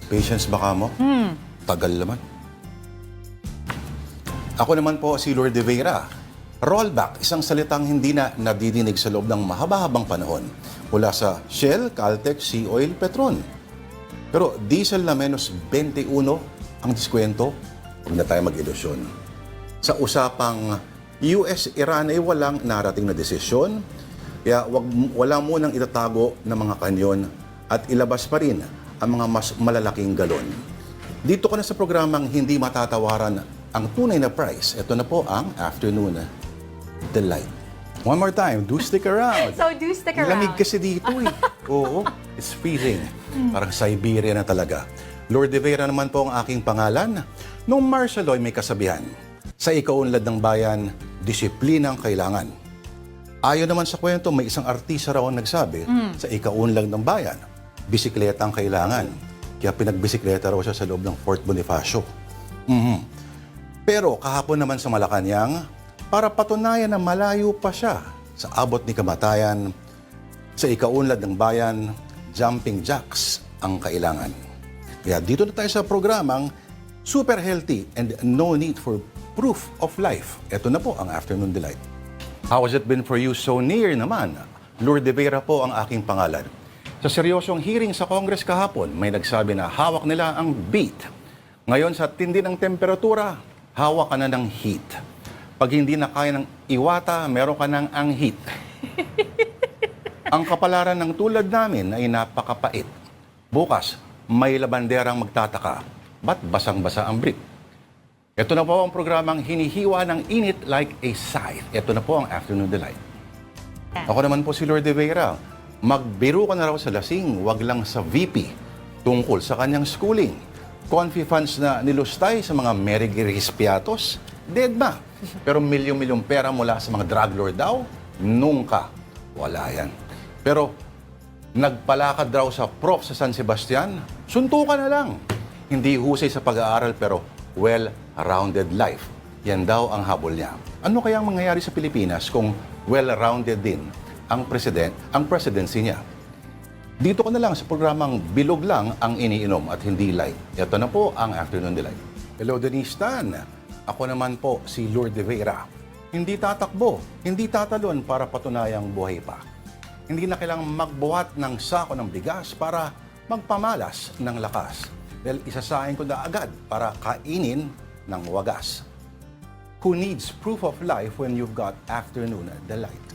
Patience baka mo? Tagal naman. Ako naman po si Lord de Vera. Rollback, isang salitang hindi na nadidinig sa loob ng mahaba-habang panahon mula sa Shell, Caltex, Sea Oil, Petron. Pero diesel na menos 21 ang diskwento, huwag na tayo mag-ilusyon. Sa usapang US-Iran ay walang narating na desisyon, kaya wala munang itatago ng mga kanyon at ilabas pa rin ang mga mas malalaking galon. Dito ka na sa programang hindi matatawaran ang tunay na price. Ito na po ang Afternoon Delight. One more time, do stick around. So do stick around. Lamig kasi dito eh. Oo, it's freezing. Parang Siberia na talaga. Lord de Vera naman po ang aking pangalan. Noong martial law may kasabihan, sa ikaunlad ng bayan, disiplina ang kailangan. Ayon naman sa kwento, may isang artista raw ang nagsabi, sa ikaunlad ng bayan, bisikleta ang kailangan. Kaya pinagbisikleta raw siya sa loob ng Fort Bonifacio. Pero kahapon naman sa Malacanang, para patunayan na malayo pa siya sa abot ni kamatayan, sa ikaunlad ng bayan, jumping jacks ang kailangan. Kaya dito na tayo sa programang Super Healthy and No Need for Proof of Life. Ito na po ang Afternoon Delight. How has it been for you so near naman? Lord de Vera po ang aking pangalan. Sa seryosong hearing sa Congress kahapon, may nagsabi na hawak nila ang beat. Ngayon sa tindi ng temperatura, hawak ka na ng heat. Pag hindi na kaya ng iwata, meron ka ng anghit. Ang kapalaran ng tulad namin ay napakapait. Bukas, may labanderang magtataka. Ba't basang-basa ang brief? Ito na po ang programang hinihiwa ng init like a scythe. Ito na po ang Afternoon Delight. Ako naman po si Lord de Vera. Magbiro ka na raw sa lasing, wag lang sa VP, tungkol sa kanyang schooling. Confi funds na nilustay sa mga merigirispiatos, dead ba? Pero milyong-milyong pera mula sa mga drug lord daw, nungka. Wala yan. Pero nagpalakad raw sa prof sa San Sebastian, suntukan na lang. Hindi husay sa pag-aaral pero well-rounded life. Yan daw ang habol niya. Ano kayang mangyayari sa Pilipinas kung well-rounded din ang presidency niya? Dito ko na lang sa programang bilog lang ang iniinom at hindi light. Ito na po ang Afternoon Delight. Hello, Denise Tan. Ako naman po si Lord de Vera. Hindi tatakbo, hindi tatalon para patunayang buhay pa. Hindi na kailangang magbuhat ng sako ng bigas para magpamalas ng lakas. Dahil isasahin ko na agad para kainin ng wagas. Who needs proof of life when you've got Afternoon Delight?